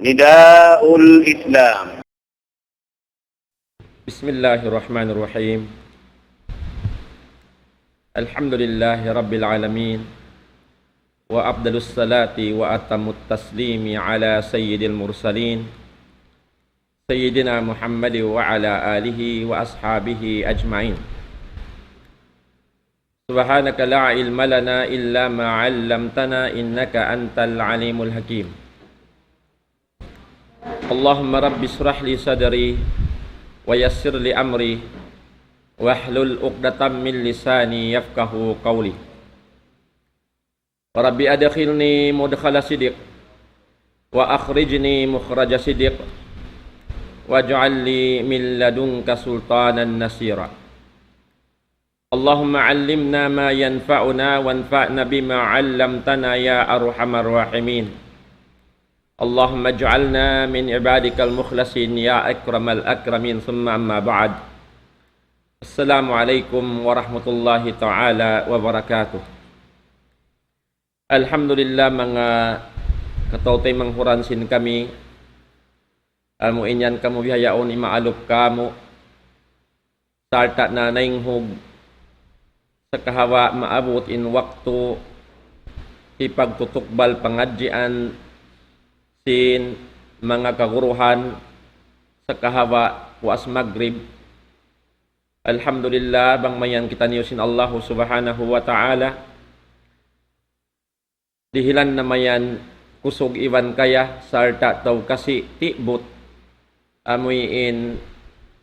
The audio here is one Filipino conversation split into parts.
نداء الإسلام. بسم الله الرحمن الرحيم. الحمد لله رب العالمين، وأفضل الصلاة وأتم التسليم على سيد المرسلين سيدنا محمد وعلى آله وأصحابه أجمعين. سبحانك لا علم لنا إلا ما علمتنا إنك أنت العليم الحكيم. اللهم رب اشرح لي صدري ويسر لي أمري واحلل عقدة من لساني يفقهوا قولي. ربي أدخلني مدخل صدق وأخرجني مخرج صدق واجعل لي من لدنك سلطانا نصيرا. اللهم علمنا ما ينفعنا وانفعنا بما علمتنا يا أرحم الراحمين. اللهم اجعلنا من عبادك المخلصين يا أكرم الأكرمين. ثم أما بعد. Assalamualaikum warahmatullahi ta'ala wabarakatuh. Alhamdulillah mga katautay manghuransin kami. Amo inyan kamu bihayaon imaalop kamo. Sarta na nainghog sa kahawa maabot in waktu ipagtutukbal pangadjian sin mga kaguruhan sa kahawa was maghrib. Alhamdulillah bang mayan kita niyusin Allah subhanahu wa ta'ala. Dihilan na mayan kusog iwan kaya sarta taw kasi tibot amuyin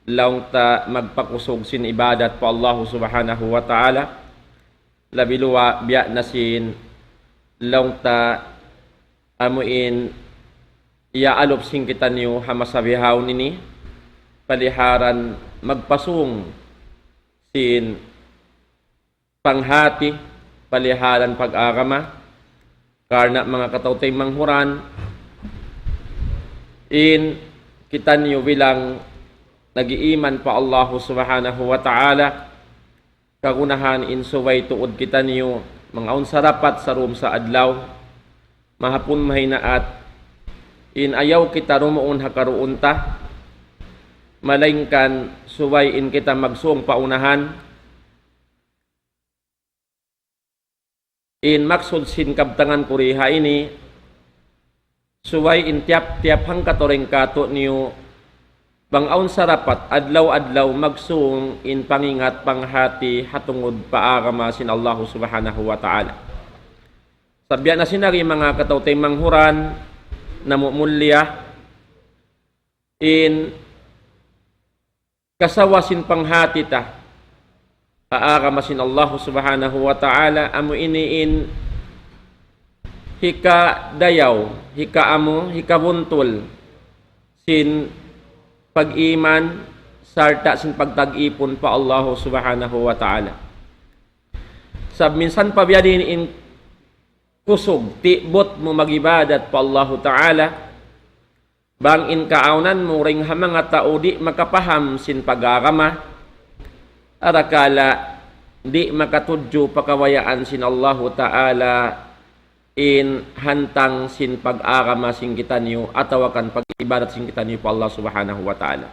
laung ta magpakusog sin ibadat pa Allah subhanahu wa ta'ala. Labiluwa biya na sin laung ta amuin iaalop sin kita niyo hamasabihaw nini paliharan magpasung sin panghati paliharan pag-agama karna mga katautay manghuran in kita niyo bilang nag-iiman pa Allah subhanahu wa ta'ala kagunahan in suway tuod kita niyo mga unsarapat sa room sa adlaw mahapon mahinaat in ayaw kita rumuon hakaroon ta malaingkan suway in kita magsuong paunahan in maksud sin kabtangan kuriha ini suway in tiap-tiap hang katoring kato niyo bangaon sarapat adlaw-adlaw magsuong in pangingat panghati hatungod paagama sin Allah subhanahu wa ta'ala. Sabya na sinari mga katautay manghuran namumulya in kasawasin panghati ta paagamasin Allah subhanahu wa ta'ala amo iniin hika dayaw hika amo hika buntol sin pag-iman sarta sin pagtag-ipon pa Allah subhanahu wa ta'ala. Sab minsan pabiyadin in kusog tibot mo magibadat pa Allah ta'ala bang in kaaunan mo ring mga tao di makapaham sin pag-agama arakala di makatudyo pakawayaan sin Allah ta'ala in hantang sin pag-agama sin kita niyo atawakan pag-ibadat sin kita niyo pa Allah subhanahu wa ta'ala.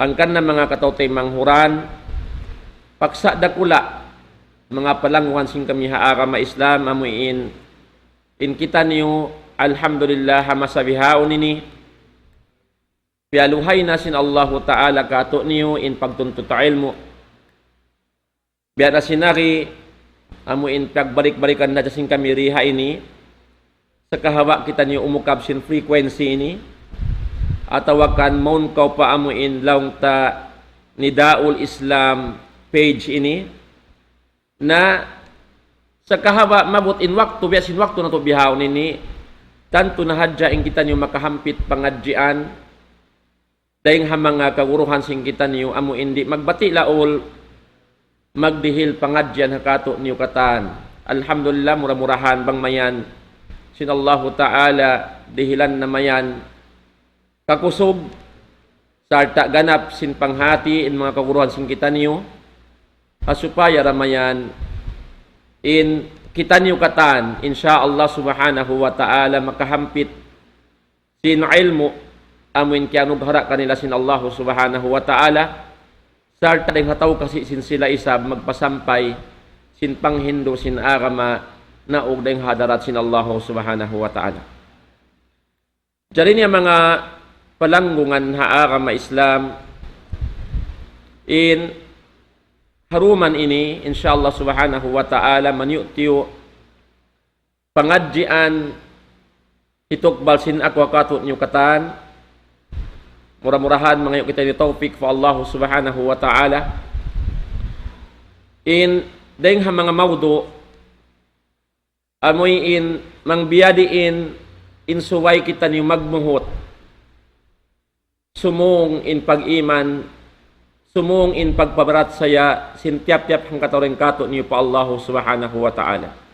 Angkan na mga katautay manghuran paksa dakula mga palanguhan sin kami haagama Islam amuin in kita niyo alhamdulillah hamasabihaon nini pialuhay na sin Allah ta'ala kato niyo in pagtuntut ilmu biya na sinari amuin pagbalik-balikan na sin kami riha ini sa kahawa kita niyo umukab sin frequency ini atawakan maun kaw pa amuin laung ta Nidaul Islam page ini na sa kahawa mabot in waktu biya sin waktu na to bihaw nini tanto na hadya in kita niyo makahampit pangadjian dahing hamanga kaguruhan sing kita niyo amo indi magbati laol magdihil pangadjian hakato niyo katan. Alhamdulillah murah-murahan bang mayan sin Allah ta'ala dihilan na mayan kakusog sarta ganap sin panghati in mga kaguruhan sing kita niyo asupaya ramayan in kita niyo katan insya Allah subhanahu wa ta'ala makahampit sin ilmu amuin kianug hara kanila sin Allah subhanahu wa ta'ala sarta ding hataw kasi sin sila isab magpasampay sin panghindo sin agama na og ding hadarat sin Allah subhanahu wa ta'ala. Jari niya mga palanggungan ha agama Islam in haruman ini insyaallah subhanahu wa ta'ala manyutiyo pangadjian itukbal sin akwa katut niyo katan murah-murahan mga kita ni taufik fa Allah subhanahu wa ta'ala in deng ha mga mawdu amoy in mangbiyadiin in suway kita niyo magmuhot sumong in pag-iman sumong in pagpabarat saya sintiap-tiap hang kataring kato niyo pa Allah subhanahu wa ta'ala.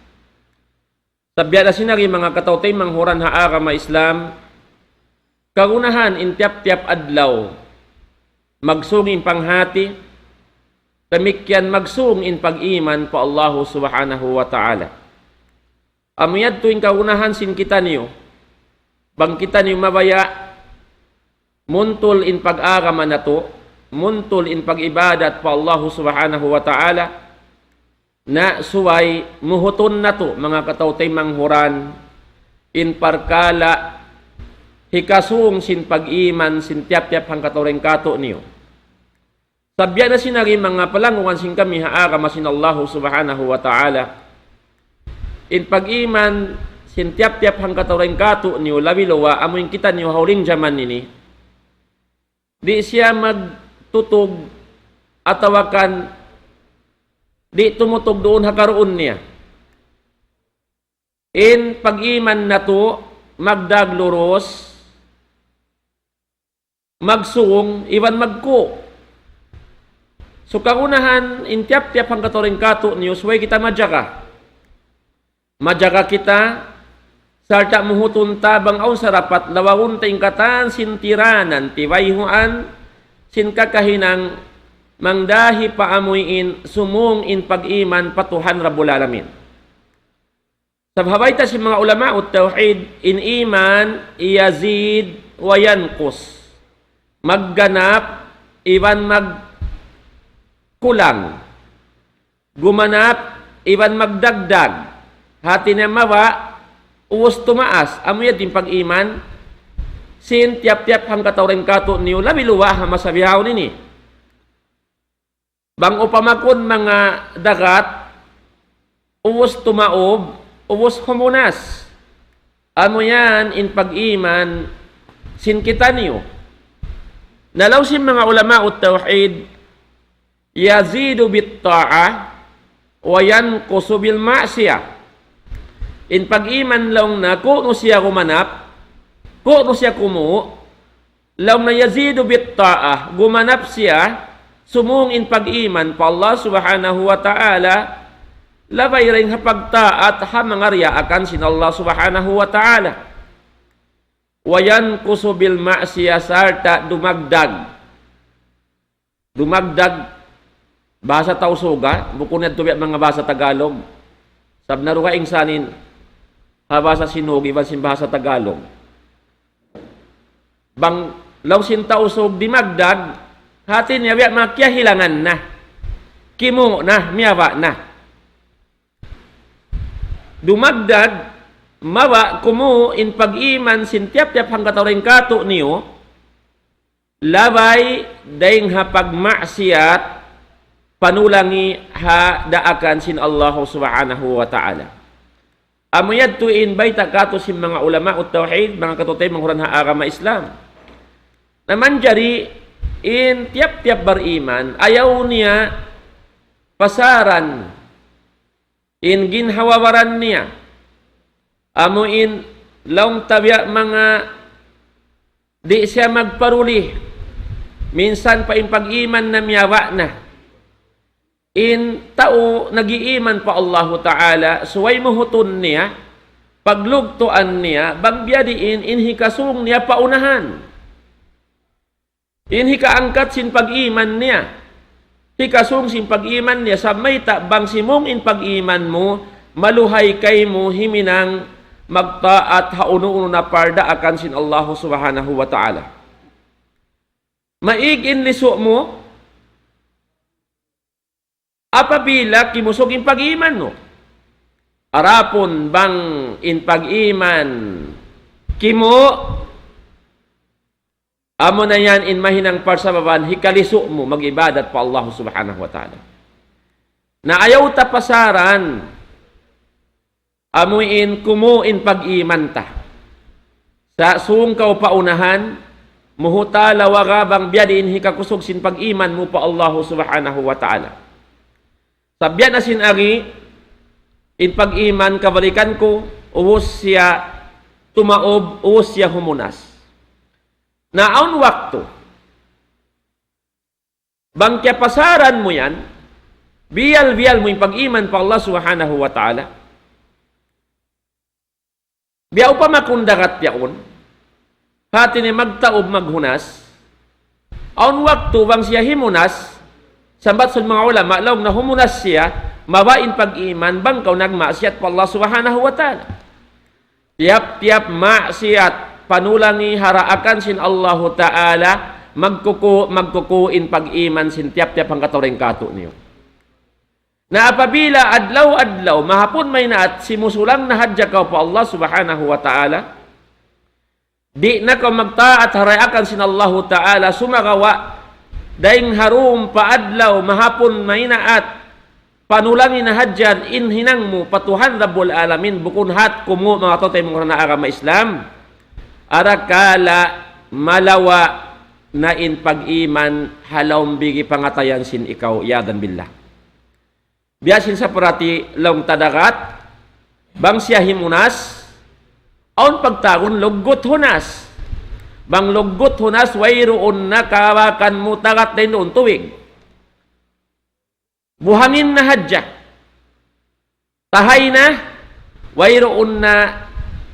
Sabya na sinari mga katawtay manghuran ha agama Islam kagunahan in tiap-tiap adlaw magsung in panghati kamikyan magsung in pag-iman pa Allah subhanahu wa ta'ala. Amuyad tuwing kagunahan sin kita niyo bang kita niyo mabaya muntol in pag-agama na to muntol in pag-ibadat pa Allah subhanahu wa ta'ala na suway muhuton na to mga katawtay manghuran in parkala hikasung sin pag-iman sin tiap-tiap hang katawring kato niyo. Sabya na sinari mga palangungan sin kami haagama sin Allah subhanahu wa ta'ala in pag-iman sin tiap-tiap hang katawring kato niyo labilawa amoy kita niyo hauling jaman nini di siya magtutog atawakan di tumutog doon hakaroon niya. In pag-iman na to, magdagluros, magsung, iwan magko. So kagunahan, in tiap-tiap ang katoring kato niyo, suway kita madjaka. Madjaka kita, sarta muhutun tabang aw sarapat, lawawun tayong katan, sintiranan, tiwayhuan, sin kakahinang, mangdahi paamuyin sumung in pag-iman patuhan rabbul alamin. Sabhabay ta si mga ulama ut tauhid in iman yazid wa yanqus. Magganap iban magkulang. Gumanap iban magdagdag. Hati na mawa uwas tumaas amuyad in pag-iman sin tiap-tiap ham katawring kato niyo labiluwa ha masabihaw nini. Bang upamakon mga dagat, uwos tumaob, uwos humunas. Amo yan in pag-iman, sin kita niyo. Nalaw sin mga ulama ut tauhid, yazidu bit ta'ah, wa yanqusu bil ma'siyah. In pag-iman lang na, kung siya kumanap, kung siya kumu, lang na yazidu bit ta'ah, gumanap siya, sumung in pag-iman pa Allah subhanahu wa ta'ala labay ring hapagtaat ha mangarya akan sin Allah subhanahu wa ta'ala wayan kusubil ma'siya sarta dumagdag bahasa tausuga bukunad tubi mga bahasa Tagalog sab naruha ingsanin ha bahasa Sinug iban sin bahasa Tagalog bang law sin tausog dimagdag hati niya biya makiyahilangan na. Kimungo na, miyawa na. Dumagdag, mawa kumu in pag-iman sin tiap-tiap hang katawring kato niyo, labay daing hapagmaksiyat, panulangi ha daakan sin Allah subhanahu wa ta'ala. Amuyad tuin bayta kato sin mga ulama ut tauhid, mga katutay manghuran ha agama Islam. Naman jari, in tiap-tiap beriman ayaw niya pasaran in ginhawawaran niya amuin laung tabya mga di siya magparuli minsan pa in pag-iman na miyawa na in tao nag-iiman pa Allah Ta'ala suway muhutun niya paglugtuan niya bagbiyadiin in hikasung niya paunahan in hikaangkat sin pag-iman niya. Hikasung sin pag-iman niya sa may tabang simong in pag-iman mo, maluhay kay mo himinang magtaat hauno-uno na parda akan sin Allah subhanahu wa ta'ala. Maigin liso mo, apabila kimusog in pag-iman no. Arapon bang in pag-iman kimo, amo na yan in mahinang parsababan, hikaliso mo mag-ibadat pa Allah subhanahu wa ta'ala. Na ayaw tapasaran, amuin kumuin pag-iman ta. Sa sungkaw paunahan, muhuta lawagabang biyadin hikakusog sin pag-iman mo pa Allah subhanahu wa ta'ala. Sabyan na sinari, in pag-iman kabalikan ko, uwos siya tumaob, uwos siya humunas. Naon wakto, bang kya pasaran mo yan, biyal-biyal mo yung pag-iman pa Allah subhanahu wa ta'ala. Biyaw pa makundarat yaon, hati ni magtaob maghunas, aon wakto bang siya himunas, sambat sa mga ulama, laong na humunas siya, mabain pag-iman, bang kau nagmaksiyat pa Allah subhanahu wa ta'ala. Tiap-tiap maksiyat, panulangi haraakan sin Allah ta'ala, magkukuin pag-iman sin tiap-tiap ang katuring kato niyo. Na apabila adlaw-adlaw, mahapon may naat, simusulang na hadya ka pa Allah subhanahu wa ta'ala, di na ka magtaat haraakan sin Allah ta'ala, sumagawa, daing harum paadlaw, mahapon may naat, panulangin na hadyan, inhinang mo, patuhan Rabbul Alamin, bukun hat kumu, mga totay mga na agama Islam, arakala malawa na in pag-iman, halawang bigi pangatayan sin ikaw, yadan billah. Biyasin sa parati, laong tadagat, bang siya himunas, aon pagtagon, lugot hunas. Bang lugot hunas, wayroon na kawakan mo tagat din doon tuwig. Buhangin na hadya. Tahay na, wayroon na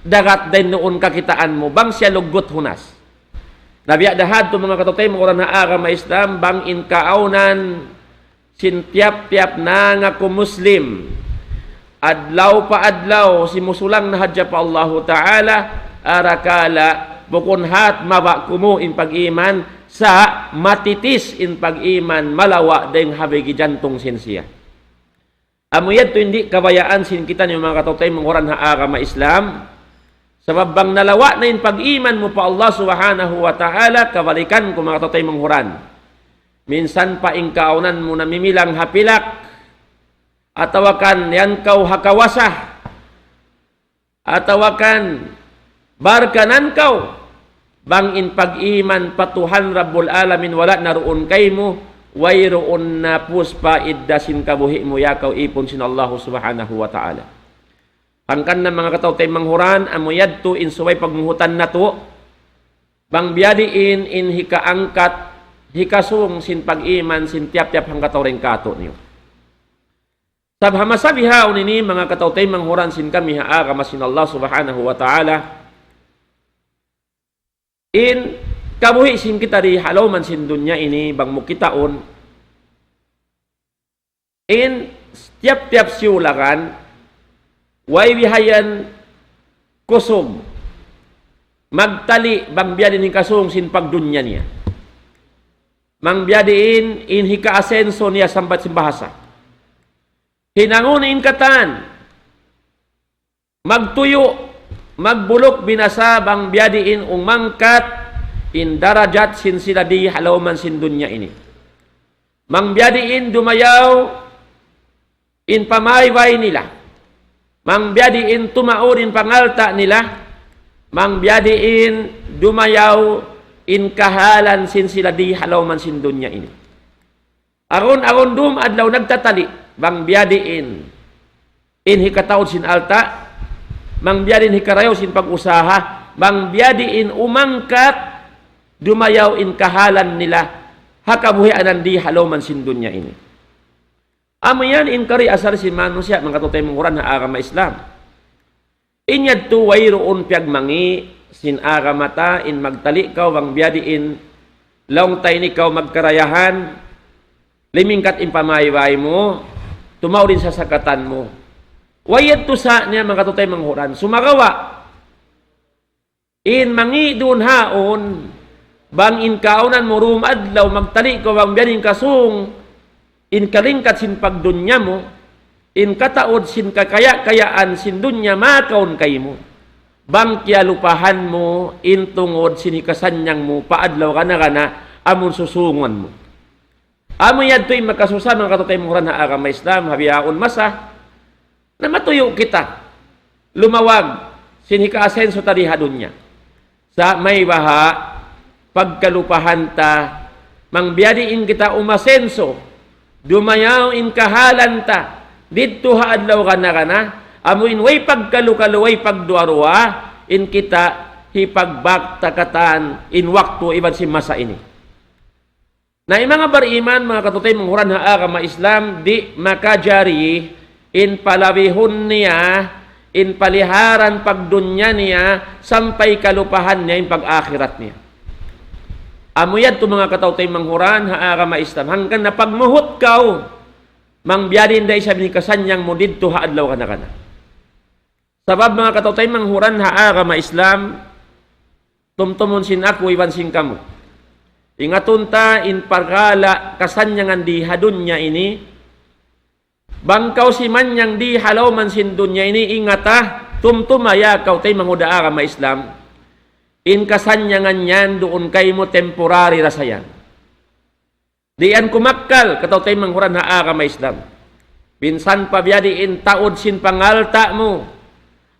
dagat din noon kakitaan mo, bang siya lugot hunas. Nabiyadahad to mga katutay, mga na agama Islam, bang in kaaunan, sintiap-tiap na nga kumuslim, adlaw pa adlaw, simusulang na hadya pa Allah ta'ala, arakala, bukun hat maba kumu in pag-iman, sa matitis in pag-iman, malawa dahil habigi jantong sinsiya. Amuyad to hindi kabayaan sin kita niyo mga katutay, mga na agama Islam, sabab bang nalawa na in pag-iman mo pa Allah subhanahu wa ta'ala, kabalikan ko mga katutay manghuran. Minsan pa ingkaunan mo na mimilang hapilak, atawakan yan kau hakawasa, atawakan barkanan kau, bang in pag-iman patuhan Rabbul Alamin, wala naroon kay mo, wayroon na puspa iddasin kabuhi mo yakaw ipon sin Allah subhanahu wa ta'ala. Hangkan na mga katawtay manghuran, amuyad to in suway pagmuhutan na to, bang biyadiin in hikaangkat, hikasung sin pag-iman, sin tiap-tiap hang katawring kato niyo. Sabhamasabiha unini mga katawtay manghuran sin kami haagama sin Allah subhanahu wa ta'ala, in kabuhi sin kita di halaw man sin dunya ini, bang mukitaon, in tiap-tiap siulakan, way bihayan kusog, magtali bang biyadin kasung sin pagdunya niya. Mang biyadiin in hika-asenso niya sambat simbahasa. Hinangunin katan, magtuyo, magbulok binasa bang biyadiin umangkat in darajat sin sila di halawman sin dunya ini. Mang biyadiin dumayaw in pamayway nila. Mang biyadiin tumaurin pangalta nila. Mang biyadiin dumayaw in kahalan sin sila di halawman sin dunya ini. Aron dum adlaw nagtatali, bang biyadiin in hikataod sin alta, mang biyadiin hikarayaw sin pag-usaha, bang biyadiin umangkat, dumayaw in kahalan nila, hakabuhianan di halawman sin dunya ini. Amo yan in kari asar sin manusia, mga katutay munghuran na agama Islam. Inyad tu wayroon piagmangi, sin agamata in magtali kaw bang biyadiin laong tayo ni kaw magkarayahan limingkat in pamayway mo tumaw din sa sakatan mo Wayad to sa niya mga katutay manghuran. Sumagawa. In mangi dun haon, bang in kaunan mo rumadlaw, magtali ko bang biyanin kasung, in kalingkat sin pagdunya mo, in kataod sin kakaya-kayaan sin dunya makaon kay mo. Bang kialupahan mo, in tungod sinikasanyang mo, paadlaw ka na, amon susungon mo. Amo yan to'y magkasusa, mga katutay manghuran na agama Islam, habiyaon masa, na matuyo kita, lumawag, sinika-asenso tariha dunya. Sa may baha, pagkalupahan ta, mangbiyadiin kita umasenso, dumayaw in kahalan ta, dito haadlaw ka na, amuin way pagkalukalu, way pagduarwa, in kita hipagbaktakatan, in waktu iban si masa ini. Na mga bariman, mga katutay manghuran na agama Islam, di makajari, in palawihon niya, in paliharan pagdunya niya, sampay kalupahan niya, in pag-akhirat niya. Amuyad to mga katutay manghuran, ha agama Islam, hanggang na pagmuhot kaw, mangbiyadin day sabi ni kasanyang mo dito haadlaw ka na. Sabab mga katutay manghuran, ha agama Islam, tumtumon sin ako, iwan sin kamo. Ingatunta, in pagkala kasanyangan di hadunya ini, bangkaw si manyang di halaw man sin dunya ini, ingata, tumtumaya kaw tay mangudaa ka ma Islam, in kasanyangan yan, doon kay mo temporary rasayan. Diyan kumakkal, kataw tay manghuran haa ka ma Islam. Binsan pa biyadiin taod sin pangalta mo,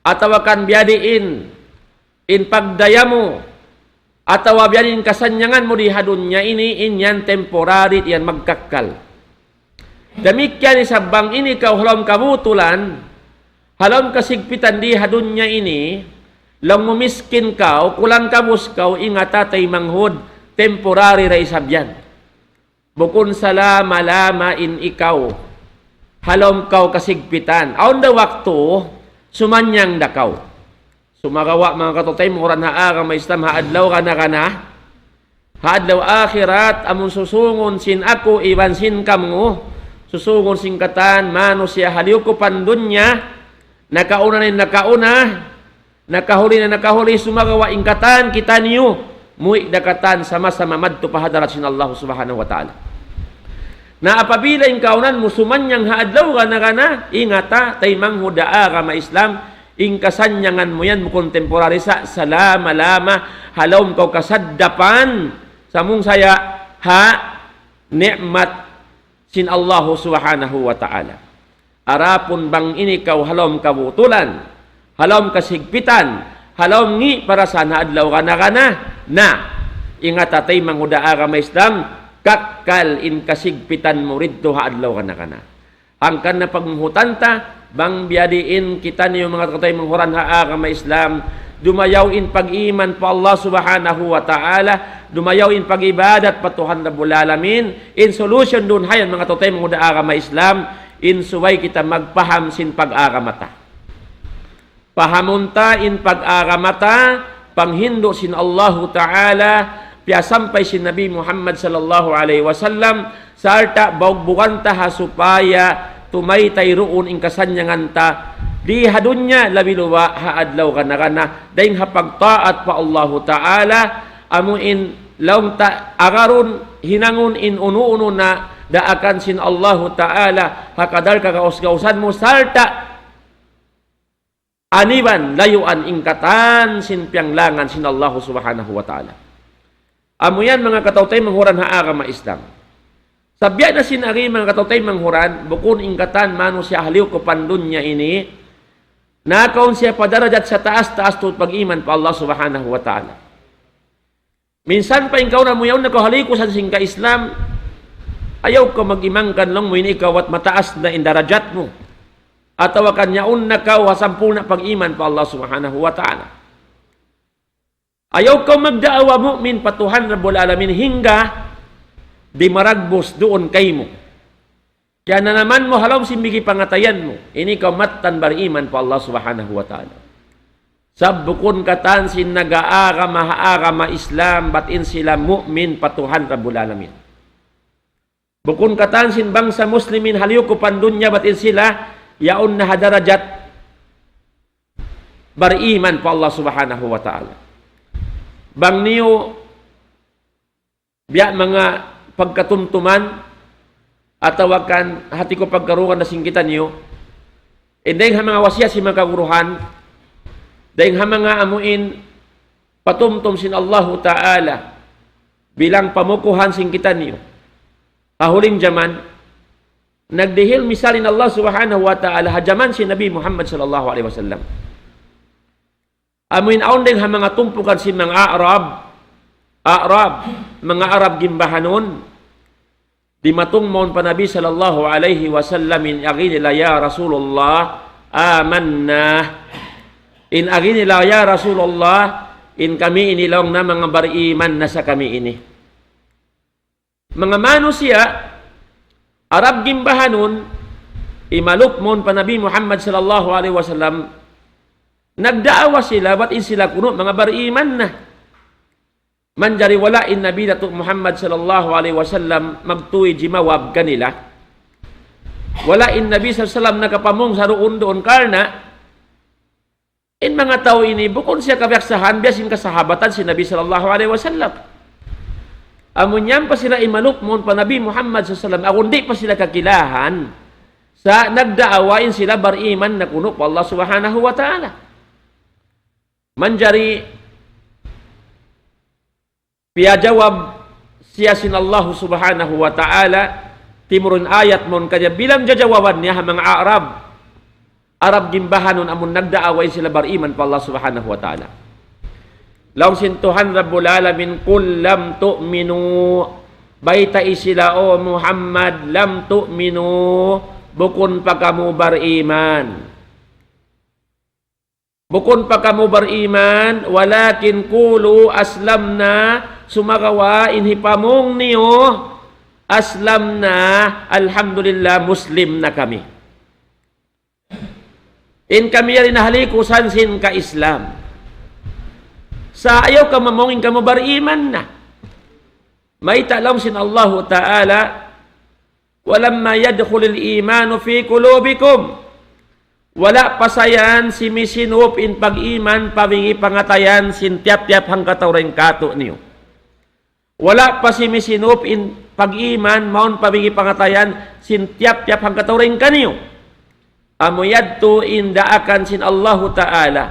atawakan biyadiin, in pagdaya mo, atawa biyadiin kasanyangan mo di hadunya ini, in yan temporary, yan magkakkal. Damikyan isabang ini kau halom kabutulan, halom kasigpitan di hadunya ini, lang mumiskin kau, kulang kabus kau, ingata tay manghud, temporary ra isabyan. Bukun sala malama in ikaw, halom kau kasigpitan. Aon da waktu, sumanyang dakaw. Sumagawa mga katutay, mura na aga may Islam, haadlaw ka na, haadlaw akhirat, amon susungon sin ako, iwan sin kamu, susungon singkatan, mano siya haliw ko pandunya, nakauna na nakauna, nakahuli na nakahuli, sumagawa ingkatan, kita niyo, muik dakatan, sama-sama madto pahadarat sin Allah subhanahu wa ta'ala. Na apabila ingkaunan musumanyang haadlaw ka na, ingata, taymang hudaa ka ma Islam, ingkasanyangan mo yan, mukontemporary sa salama-lama, halawm kau kasaddapan, samung saya, ha, ni'mat, sin Allah subhanahu wa ta'ala. Arapon bang ini kau halom kabutulan, halom kasigpitan, halom ngi para sana adlaw na, ingat atay manghudaa ka ma Islam, kakkal in kasigpitan mo ridto haadlaw na. Angkan na pagmuhutanta, bang biyadiin kita niyo mga katay manghuran haa ka ma Islam, dumayaw in pag-iman pa Allah subhanahu wa ta'ala, dumayaw in pag-ibadat patuhan Rabbul Alamin, in solution dun hayan mga tutay mga agama Islam, in suway kita magpaham sin pag-agamata. Pahamunta in pag-agamata, panghindo sin Allah Ta'ala, piyasampay sin Nabi Muhammad sallallahu alaihi wasallam, sarta baugbukan ta supaya tumaytay roon in kasanyanganta, di hadunya labiluwa haadlaw kana, daing hapagtaat pa Allah Ta'ala, amuin laung ta agarun hinangun in unu-unu na daakan sin Allah Ta'ala hakadal kakausgausan mo sarta aniban layuan ingkatan sin pianglangan sin Allah subhanahu wa ta'ala. Amuyan mga katautay manghuran haa ka ma Islam. Sabya na sinari mga katautay manghuran, bukun ingkatan mano siya haliw ko pandunya ini, nakaon siya padarajat sa taas-taas tut pag-iman pa Allah subhanahu wa ta'ala. Minsan pa ikaw na mo yaw nakahaliko sa singka Islam, ayaw ka mag-imangkan lang mo ini ikaw at mataas na indarajat mo. At tawakan yaon na ka hasampul na pag-iman pa Allah subhanahu wa ta'ala. Ayaw ka magdaawa mu'min patuhan Rabbul Alamin hingga di maragbos doon kay mo. Kaya na naman mo halom simbigi pangatayan mo, ini ka matan bariman pa Allah subhanahu wa ta'ala. Sabbukun katan sin nag-aagama Islam batin sila mu'min patuhan Rabbul Alamin. Bukun katan sin bangsa muslimin haliw ko pandunya batin sila yaon na hadarajat bariman pa Allah subhanahu wa ta'ala. Bang niyo biya mga pagkatumtuman atawakan hati ko pagkaruan na singkitan niyo, dahil mga wasya si mga kaguruhan, dahil mga amuin patumtum sin Allah ta'ala bilang pamukuhan singkitan niyo. Kahuling zaman, nagdihil misalin Allah subhanahu wa ta'ala hajaman si Nabi Muhammad sallallahu alaihi wasallam. Amuin aon din mga tumpukan si mga Arab, mga Arab gimbahanon, di matong maun pa Nabi sallallahu alaihi wasallam in aginila ya Rasulullah amanna. In aginila ya Rasulullah, in kami inilong na mga bariman na sa kami ini. Mga manusia, Arab gimbahanon, imaluk maun pa Nabi Muhammad sallallahu alaihi wasallam, nagdaawa sila, ba't sila kuno mga bariman na. Manjari wala in Nabi Datuk Muhammad sallallahu alaihi wasallam magtuwi jimawab kanila. Wala in Nabi sallallahu alaihi wasallam nakapamong sa roon doon karna, in mga tao ini, bukod siya kabyaksahan, biyasin kasahabatan si Nabi sallallahu alaihi wasallam. Amunyan pa sila imaluk mo pa Nabi Muhammad sallallahu alaihi wasallam, akundi pa sila kakilahan sa nagdaawain sila bariman na kuno pa Allah subhanahu wa ta'ala. Manjari piyajawab siya sin Allah subhanahu wa ta'ala timurun ayat mon kanya bilang jajawaban niya mga Arab gimbahanon amun nagdaaway sila bariman pa Allah subhanahu wa ta'ala. Laong sintuhan Rabbul Alamin, kul lam tu'minu, baytai sila o Muhammad, lam tu'minu, bukun pa kamu bariman. Bukun pa kamu bariman, walakin kulu aslamna, sumagawa inhipamong niyo, aslamna, alhamdulillah, Muslim na kami. In kami rin nahalikusan sin ka Islam. Sa ayaw ka mamongin ka mo bariman na. May talam sin Allah Ta'ala, walamma yadkhulil imanu fi kulubikum. Wala pasayan si misinup in pag-iman, pabingi pangatayan, sin tiap-tiap hang katawring kato niyo. Wala pa si misinup in pag-iman, maun pabingi pangatayan, sin tiap-tiap hang katawring kaniyo. Amuyadto indaakan sin Allah Ta'ala.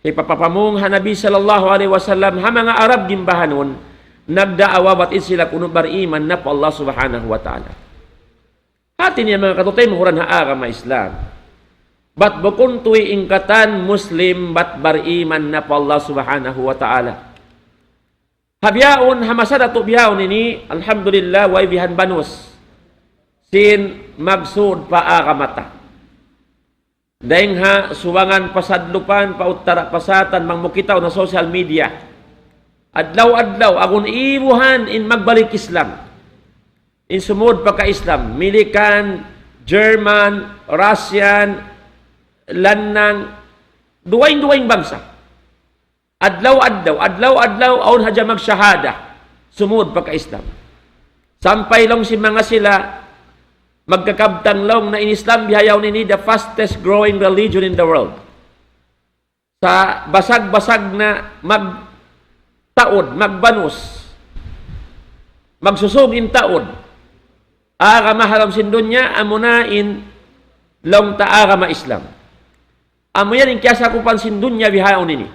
Ipapapamong Nabi sallallahu alaihi wasallam ha mga Arab gimbahanon, nagdaawa ba't sila kuno bariman na po Allah subhanahu wa ta'ala. Hati niya mga katutay, mahuran haagam na Islam. Ba't bukun tuwi ingkatan Muslim, ba't bariman na po Allah subhanahu wa ta'ala. Habyaon, hamasada to byaon ini, alhamdulillah, way bihan banus. Sin magsud paakamata. Daing ha, suwangan pasadlupan, pauttara pasatan, mangmukitaw na social media. Adlaw-adlaw, agun ibuhan in magbalik Islam. In sumud pa ka Islam. Milikan, German, Russian, Lanang, duwaing-duwaing bangsa. Adlaw-adlaw, aun hadya magsyahada. Sumud pa ka Islam. Sampay lang si mga sila, magkakabtang long na in Islam bihayaw nini the fastest growing religion in the world. Sa basag-basag na magtaod, magbanus, magsusog in taod, aga maharam sin dunya, amunain long taaga ma Islam. Amo yan in kiyasa kupan sin dunya bihayaw nini.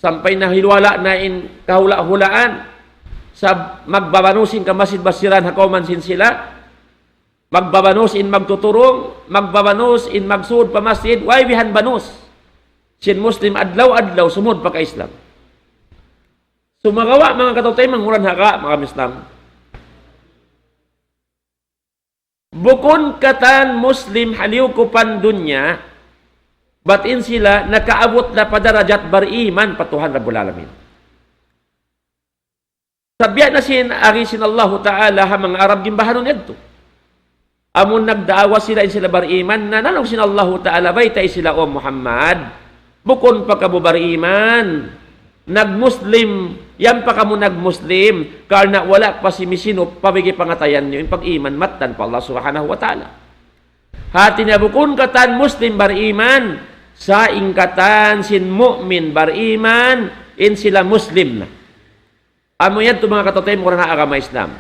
Sampay na hilwala na in kahula-hulaan, sa magbabanusin ka masid-basiran hakoman sin sila, magbabanos in magtuturong, magbabanos in magsud pa masjid, way bihan banos. Sin Muslim adlaw-adlaw sumud pa ka Islam. Sumagawa mga katutay manghuran haka mga Islam. Bukon katan Muslim haliw ko pan dunya, batin sila nakaabot na padarajat bariman patuhan Rabbul Alamin. Sabiyan na sin arisin Allah Ta'ala ha mga Arab gimbahanon yadto. Amun nagdaawa sila in sila bariman na nanong sin Allah Ta'ala baytay sila o Muhammad, bukon pa ka mo bariman, nagmuslim, yan pa ka mo nagmuslim, karna wala pa si misino pabigi pangatayan niyo in pag-iman matan pa Allah Subhanahu wa Ta'ala. Hati niya bukun katan Muslim bariman, sa ingkatan sin mu'min bariman, in sila Muslim na. Amo yan ito mga katotay mo na agama Islam.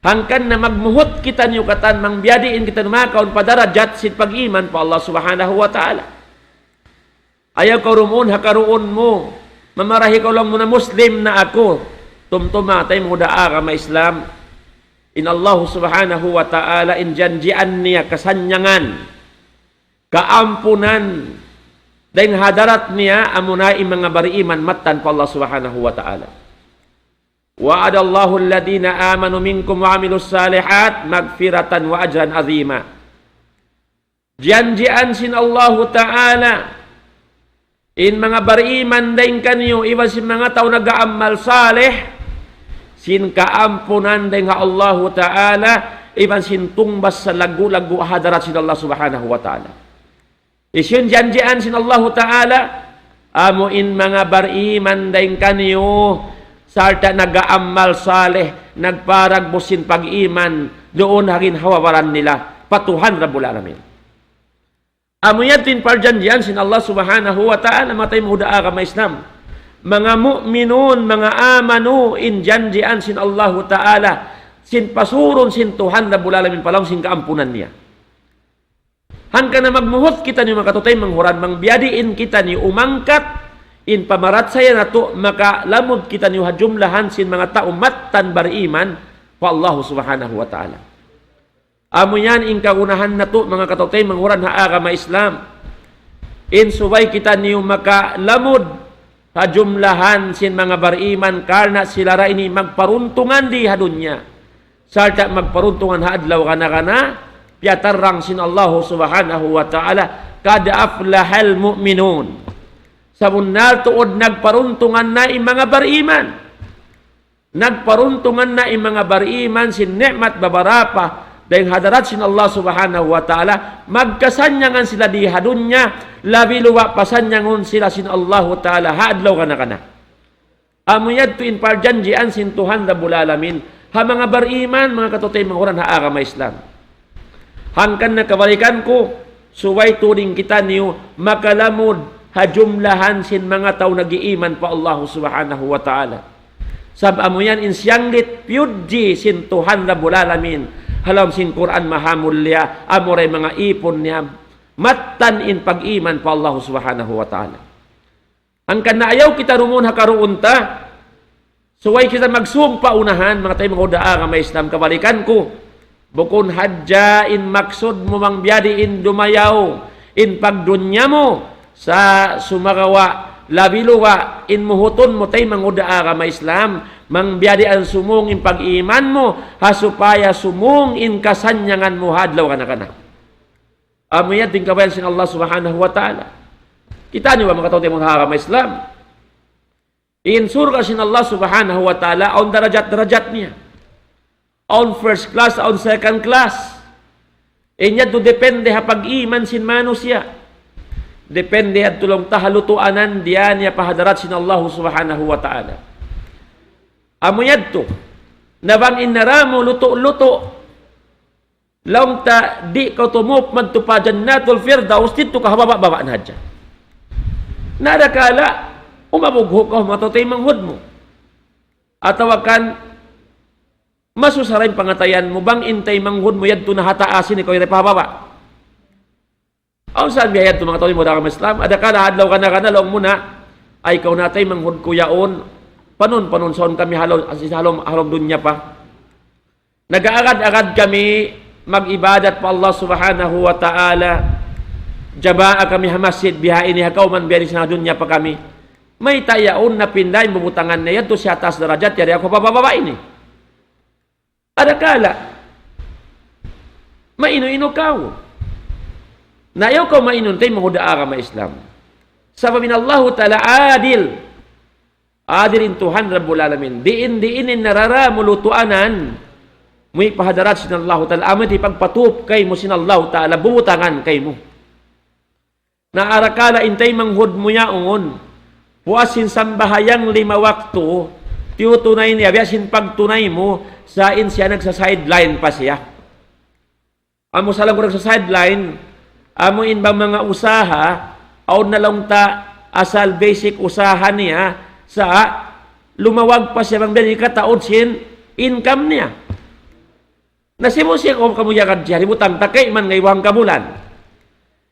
Hangkan na magmuhot kita niyo katan, mangbiyadiin kita numakaon padarajat sin pag-iman pa Allah subhanahu wa ta'ala. Ayaw ka rumun, hakaroon mo, mamarahi ka lang mo na Muslim na ako, tumtumatay mo da agama Islam. In Allah subhanahu wa ta'ala in janjian niya kasanyangan, kaampunan, dahil hadarat niya amunay mga bariiman matan pa Allah subhanahu wa ta'ala. Wa'adallahu alladhina amanu minkum wa amilus salihat magfiratan wa ajran azima. Janjian sin Allah ta'ala in mga bariiman dahil kanyo iwan sin mga tao nag-aamal salih, sin kaampunan dahil nga Allah Ta'ala, iban sin tungbas sa lagu-lagu hadarat sin Allah Subhanahu wa Ta'ala. Isin janjian sin Allah Ta'ala, amo in mga bariman dahil kanyo, sarta nag-aamal saleh, nagparagbo sin pag-iman, doon harin hawawaran nila, patuhan Rabbul Alamin. Amo yan tin parjanjian sin Allah Subhanahu wa Ta'ala, matay mo da agama Islam. Mga mu'minun, mga amanu, in janjian sin Allah Ta'ala, sin pasuron sin Tuhan Rabbul Alamin palang sin kaampunan niya. Hangka na magmuhot kita ni makatutay manghuran, mangbiyadiin kita ni umangkat, in pamarat saya na to, makalamod kita ni hajumlahan sin mga taumatan bariman, pa Allah Subhanahu wa Ta'ala. Amo yan, in kaunahan na to, mga katutay manghuran ha agama Islam, in subay kita ni makalamod, hajumlahan sin mga bariman karna sila ra ini magparuntungan di hadunya. Sarta magparuntungan haadlaw kana piatarang sin Allah subhanahu wa ta'ala kad aflahal mu'minun. Sabunnal tuod nagparuntungan na im mga bariman. Nagparuntungan na im mga bariman sin nikmat babarapa dahil hadarat sin Allah subhanahu wa ta'ala, magkasanyangan sila di hadunya, labi luwa pasanyangon sila sin Allah ta'ala, haadlaw kana. Amuyad to in parjanjian sin Tuhan Rabbul Alamin, ha mga bariman, mga katutay manguran ha agama Islam. Hangkan na kabalikan ko, suway turing kita niyo, makalamod, hajumlahan sin mga tao nag-iiman pa Allah subhanahu wa ta'ala. Sab amuyan in siyanggit, piyudji sin Tuhan Rabbul Alamin, halam sin Quran mahamulya, amuray mga ipon niya, matan in pag-iman pa Allah subhanahu wa ta'ala. Ang kanaayaw kita rumun hakaroon ta, suway kita magsumpa unahan, mga tayo mga udaa nga may Islam, kabalikan ko, bukon hadja in maksud mo mang biyadi in dumayaw, in pagdunya mo, sa sumagawa, labiluwa, in muhuton mo tayo mga udaa nga may Islam, mang biyadi ang sumung in pag-iman mo, hasupaya sumung in kasanyangan mo hadlaw kana. Amuyad din kabayan sin Allah subhanahu wa ta'ala. Kita niyo ba mga tao mong hakama Islam? Insur ka sin Allah subhanahu wa ta'ala on darajat-darajat niya. On first class, on second class. Inya to depende ha pag-iman sin manusia. Depende at tulong tahalutuanan diyan niya pahadarat sin Allah subhanahu wa ta'ala. Amuyad to, nabang inaramo luto-luto, laong ta di ka tumup magtupa jannatul firdaus, dito ka hababa-baba na dyan. Nadakala, umabugho ka, matutay manghud mo. Atawakan, masusaray pangatayan mo, bang intay manghud mo, yad to na hataasin, ikaw yung pahababa. Ang saan biyayad to mga tawin mo dakang Islam? Adakala, adlaw ka na, laong muna, ay ikaw natay manghud kuyaon, panon son kami halom dunya pa. Nag-aagad-agad kami mag-ibadat pa Allah subhanahu wa ta'ala. Jaba'a kami hamasid bihain ni hakaw man biyari sa dunya pa kami. May tayaon na pinday mabutangan na yan to siya atas darajat yari ako pabababain eh. Adakala maino-ino kaw. Nayaw kaw mainon tayo mahudaa ka ma-Islam. Sababin Allah ta'ala adil. Adirin Tuhan Rabbul Alamin. Diin nararamulutuanan. May pahadarat sin Allah ta'ala. Amin ipagpatup kay mo sin Allah ta'ala. Bubutangan kay mo. Naarakala intay manghud mo yaon. Puasin sambahayang 5 waktu. Tiutunay niya. Biyasin pagtunay mo. Sain siya nagsa-sideline pa siya. amo salang kurang sa sideline, amo in bang mga usaha, aw na lang ta asal basic usaha niya sa lumawag pa siya bang dali kataod sin income niya. Nasimo siya kung kamuyakan siya, ributang takay man ngaywang kabulan.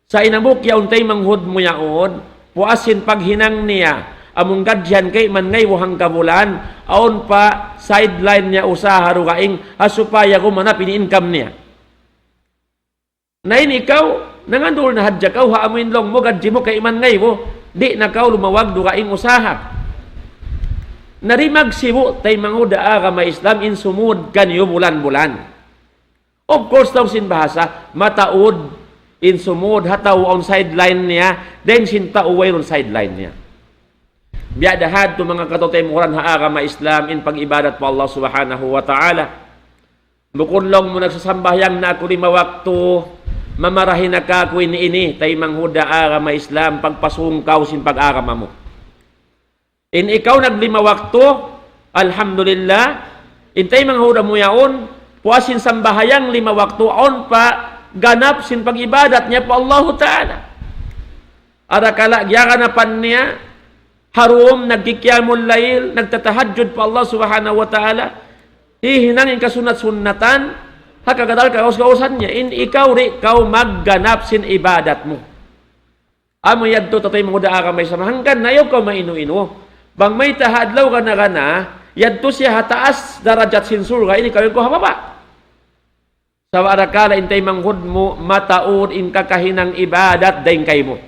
Sa inamok ya untay manghud mo yaon, puasin paghinang niya, among gadyan kay man ngaywang kabulan, aon pa sideline niya usaha rugaing asupaya ko manapin income niya. Nain ikaw, nangandul na hadya ka, haamin long mo, gadji mo kay man ngaywo, di na kaw lumawag rugaing usaha. Narimag sibo tay manguda ka may Islam in sumud kanyo bulan-bulan. Of course, daw sin bahasa, mataod in sumud, hataw on sideline niya, then sin tauway on sideline niya. Biadahad to mga katotay muran haa may Islam in pag-ibadat po Allah subhanahu wa ta'ala. Bukod lang mo nagsasambahyang na ako 5 wakto, mamarahin na ka ako ini, tay manghuda may Islam, pagpasungkaw sin pag-arama mo. In ikaw 5 wakto, alhamdulillah, intay manghuda mo yaon, puasin sambahayang 5 waktu on pa ganap sin pag-ibadat niya po Allah Ta'ala. Arakala gyakanapan niya harum nagkikyamul layl nagtatahajjud po Allah Subhanahu wa Ta'ala. Hihinangin kasunat-sunnatan hakagadal kaus-kausan niya in ikaw ri kau magganap sin ibadat mo. Amo yadto tatay mo daa ka may samahanggan nayo ka mainu-ino. Bang may tahadlaw ka na kana yadto siya hataas darajat sin surga ini kawin ko hababa. Sa arakala intay manghud mo mataod in kakahinang ibadat daing kay mo.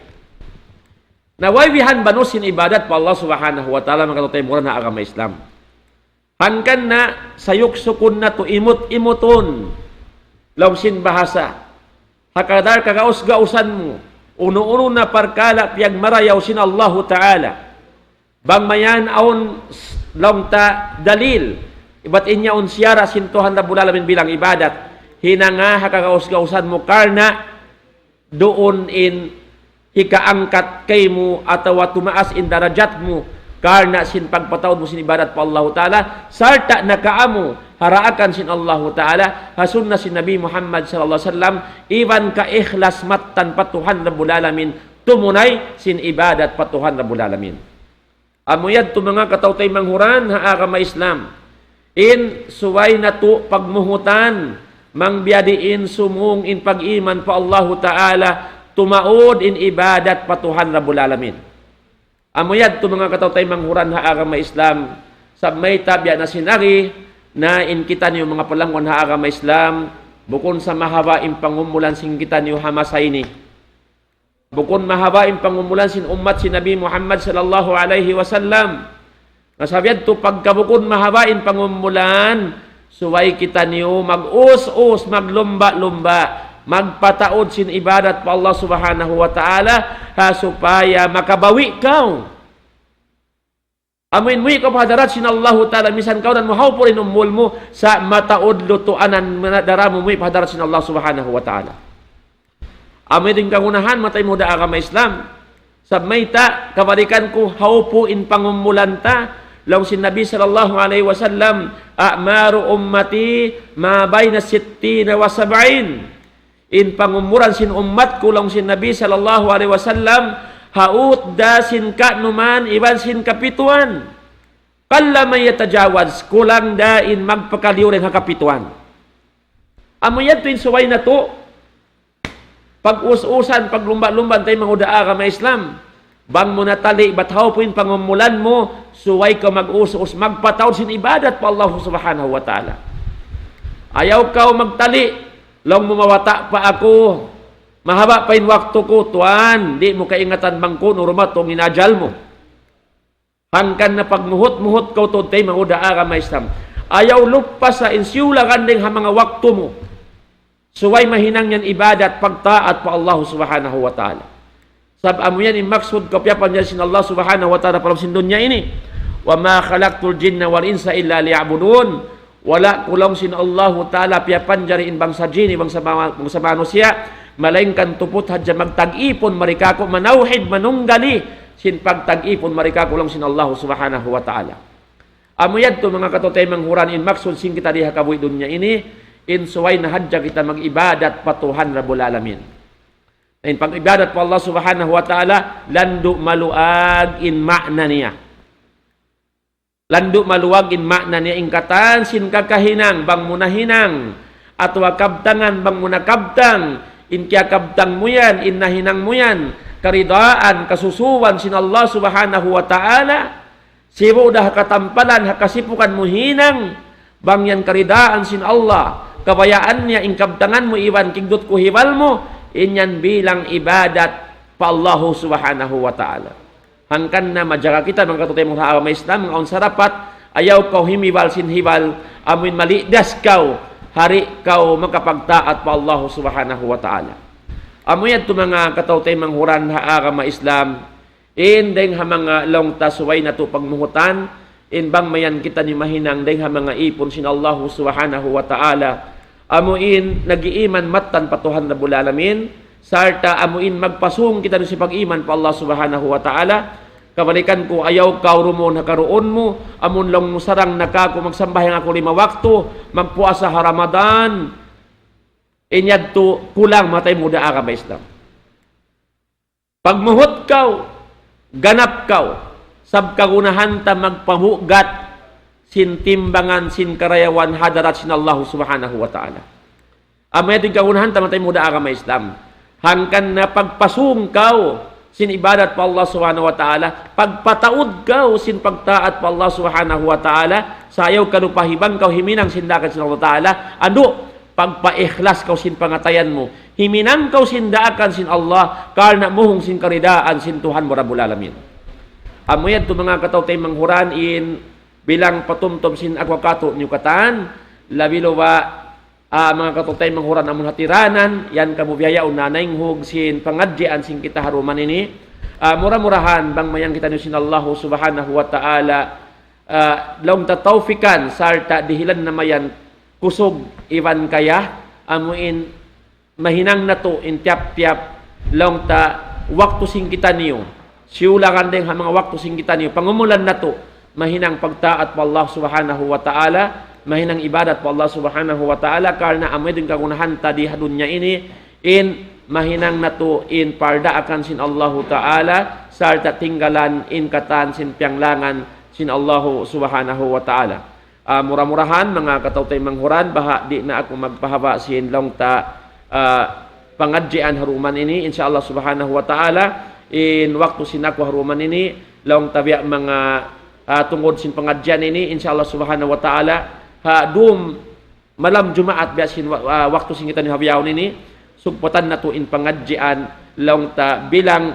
Nawaybihan banos sin ibadat pa Allah Subhanahu wa Ta'ala makatutay mo na agama Islam. Hangkan na sayuk sukun na to imot-imuton law sin bahasa. Hakadar kagaus-gausan mo uno-uno na parkala piyag marayaw sin Allah Ta'ala. Bang mayan aon long ta dalil ibat inya on siyara sin Tuhan na bulalamin bilang ibadat. Hinanga hakagaus-gausan mo karna doon in hikaangkat kay mo ataw tumaas in darajat mo karna sin pagpataod mo sin ibadat pa Allah Ta'ala sarta nakaamo haraakan sin Allah Ta'ala hasun na sin Nabi Muhammad sallallahu alaihi wasallam iban ka ikhlas mattan patuhan rabbul alamin tumunay sin ibadat patuhan rabbul alamin. Amuyad to mga katawtay manghuran haa ka Islam in suway na to pagmuhutan mangbiadiin sumung in pag-iman pa Allah Ta'ala tumaod in ibadat patuhan rabbul alamin. Amuyad to mga katawtay manghuran haa ka Islam sab may tabya na sinari na in kita niyo mga palangon haa ka Islam bukon sa mahabaing pangumulan sin kita niyo hamasayni. Bukon mahabaing pangumulan sin ummat si Nabi Muhammad sallallahu alaihi wasallam. Nasabiad to pagkabukon mahabain pangumulan suway kita niyo mag-us-us, maglumba-lumba, magpataod sin ibadat pa Allah Subhanahu wa Ta'ala supaya makabawi kau. Amin mo ikaw hadarat sin Allah Ta'ala misan kau dan muhaw po rin umul mo sa mataod lutuanan daramo mo hadarat sin Allah Subhanahu wa Ta'ala. Amin din kangunahan matay mo daa ka Islam. Sa mayta kabalikan ko haw po in pangumulan ta law sin Nabi sallallahu alaihi wasallam a'maru ummati ma baina 60 wa 70 in pangumuran sin ummat ko law sin Nabi sallallahu alaihi wasallam haut da sin ka numan iban sin kapituan kalla may yatajawaz kulang da in magpakaliw rin hakapituan. Amoy yadto in suway na to pag-us-usan paglumba-lumban tay mangudaa ka may Islam bang mo natali bathaw po in pangumulan mo suway ka mag-us-us magpataod sin ibadat pa Allah Subhanahu wa Ta'ala. Ayaw ka magtali long mumawata pa ako mahaba pa in wakto ko tuan di mo kaingatan bangko nurumat tong inajal mo hangkan na pagmuhot-muhot ka to tay mangudaa ka may Islam ayaw lupas sa insyula kanding ha mga wakto mo suway mahinang yan ibadat pagtaat pa Allah Subhanahu wa Ta'ala. Sab amo yan maksud kapyapan niya sin Allah Subhanahu wa Ta'ala para sin dunya ini. Wa ma khalaqtul jinna wal insa illa liya'budun. Wala kulang sin Allah Ta'ala piyapan jari in bangsa jini bangsa manusia malaingkan tupot hadya magtag-ipon marikako manawhid manunggali sin pagtag-ipon marikako lang sin Allah Subhanahu wa Ta'ala. Amo yan to mga katotay manghuran in maksud sin kita diha kabuhi dunya ini insuway na hadya kita mag-ibadat patuhan Rabbul Alamin. In pag-ibadat po Allah subhanahu wa ta'ala, landu maluag in makna niya. Landu maluag in makna niya, ingkatan sin kakahinang, bang munahinang, at wakabtangan, bang munakabtang, in kya kabtang mo yan, in nahinang mo yan, karidaan, kasusuwan sin Allah subhanahu wa ta'ala, sibo dah katampalan, hakasipukan mo hinang, bang yan karidaan sin Allah, kabayaan niya, in kabtangan mo, iwan, kigdot ko hibal mo, inyan bilang ibadat pa Allah subhanahu wa ta'ala. Hangkan na majaga kita, mga katutay mong agama Islam, mga unsarapat, ayaw kau himibal sin hibal, amin malidas kau, hari kau makapagtaat pa Allah subhanahu wa ta'ala. Amoy ito mga katutay mong huran agama Islam, indeng ha mga long tasway na to pagmuhutan, bang mayan kita ni mahinang, deng ha mga ipon sin Allah subhanahu wa ta'ala, amuin nag-iiman matan patuhan Rabbul Alamin, sarta amuin magpasung kita si pag-iman pa Allah subhanahu wa ta'ala, kabalikan ko ayaw ka rumon hakaroon mo, amun lang sarang nakako magsambahang ako 5 wakto, magpuasa ha Ramadan, inyad to kulang matay muda agama Islam. Pagmuhot kaw, ganap kaw, sab kagunahan ta magpahugat, sin timbangan, sin karayawan, hadarat sin Allah subhanahu wa ta'ala. Amay ito yung kagunahan, tamatay muda agama Islam. Hangkan na pagpasung kaw, sin ibadat pa Allah subhanahu wa ta'ala, pagpataud kaw, sin pagtaat pa Allah subhanahu wa ta'ala, sayaw kanupahibang kaw, himinang sindakan sin Allah ta'ala, ando, pagpa-ikhlas kaw sin pangatayan mo, himinang kaw sindakan sin Allah, karna muhong sin karidaan, sin Tuhan mo Rabbul Alamin. Amay ito mga katawtay manghuran bilang patumtom sin agwakato niyo katan, labilo ba mga katutay manghuran amon hatiranan, yan kamubiyaya unanaing hug sin pangadjian sin kita haruman ini, mura-murahan bang mayang kita niyo sin Allah subhanahu wa ta'ala, long tatawfikan, sarta dihilan na mayan, kusog iwan kaya, amuin mahinang na to, in tiap-tiap, long ta waktu sin kita niyo, siulangan din ha mga waktu sin kita niyo, pangumulan na to, mahinang pagtaat pa Allah subhanahu wa ta'ala, mahinang ibadat pa Allah subhanahu wa ta'ala, karena amoy din kagunahan tadi hadunya ini, in mahinang nato in parda akan sin Allah ta'ala, sarta tinggalan in katan sin pianglangan sin Allah subhanahu wa ta'ala. Murah-murahan mga katawtay manghuran, baha di na ako magpahaba sin long ta pangadjian haruman ini, insyaallah subhanahu wa ta'ala, in waktu sin ako haruman ini, long tabiak mga tungod sin pengajian ini, insyaallah subhanahu wa ta'ala, dum malam Jumaat biasin waktu sin kita ni habiyaon ini, sugpatan na to in pengajian, long ta bilang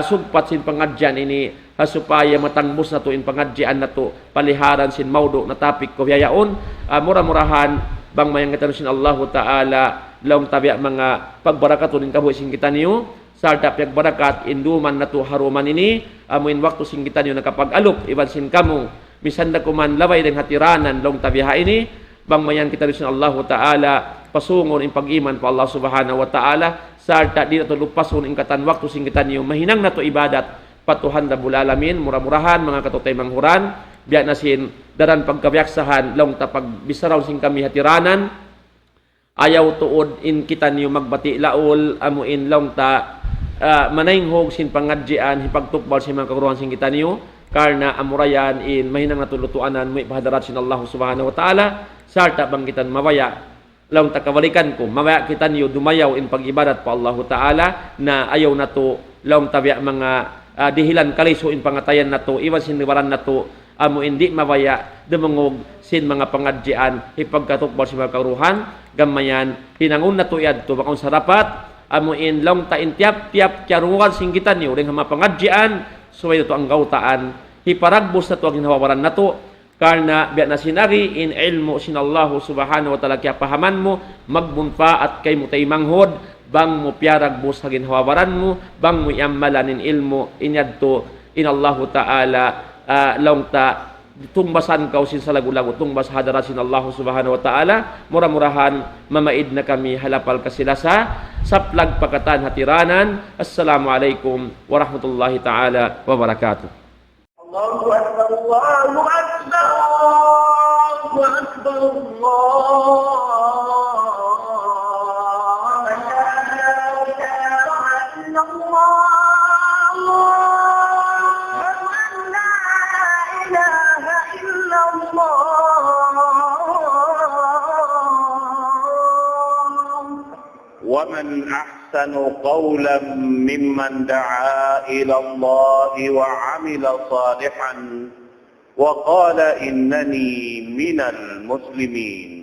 sugpat sin pengajian ini, supaya matangbos na to in pengajian na to, paliharan sin maudo na topik ko biyaon, murah-murahan bang mayang kita sin Allah ta'ala, long tabiak mga pagbarakat din kabuhi sin kita niyo, sarta piag barakat induman na to haruman ini, amuin waktu sing kita niyo nakapag-alok, iban sin kamu, misan na kuman laway ng hatiranan, long tabiha ini, bang mayan kita rin Allah ta'ala, pasungon in pag-iman pa Allah subhanahu wa ta'ala, sarta di na to lupason in katan waktu sing kita niyo, mahinang na to ibadat, patuhan Rabbul Alamin, murah-murahan, mga katutay manghuran, biya na sin, daran pagkabiyaksahan, long tapag bisaraw sing kami hatiranan, ayaw tuod in kita niyo magbati laol, amuin long ta, manainghog sin pangadjian, hipagtukbal sin mga kaguruhan sin kita niyo, karna amurayan in mahinang natulutuanan mo ipahadarat sin Allah subhanahu wa ta'ala, sarta bang kita mawaya, long takawalikan ko, mawaya kita niyo dumayaw in pag-ibadat pa Allah ta'ala, na ayaw na to, long tabiak mga dihilan kaliso in pangatayan na to, iwan sin niwaran na to, amo hindi mawaya, dumungog sin mga pangadjian, hipagkatukbal sin mga kaguruhan, gamayan, hinangon na to yad to, bakong sarapat, amuin long ta in tiap-tiap kiarungan singgitan niyo ring hama pangadjian, suway ito ang gautaan, hiparagbos na to ang hinawawaran na to, karna biya na sinari in ilmo sin Allah subhanahu wa ta'ala, kaya pahaman mo, magbunpa at kay mo tay manghod, bang mo piaragbos hagin hawawaran mo, bang mo iammalan in ilmo, inyad to, in Allah ta'ala, long ta, tungbasan kaw sin salagulang tungbas hadarat sin Allah subhanahu wa ta'ala, murah-murahan mamaid na kami halapal kasilasa saplag pakatan hatiranan. Assalamualaikum warahmatullahi ta'ala wabarakatuh. Allahu Akbar, Allahu Akbar, Allahu Akbar, Allah ومن أحسن قولا ممن دعا إلى الله وعمل صالحا وقال إنني من المسلمين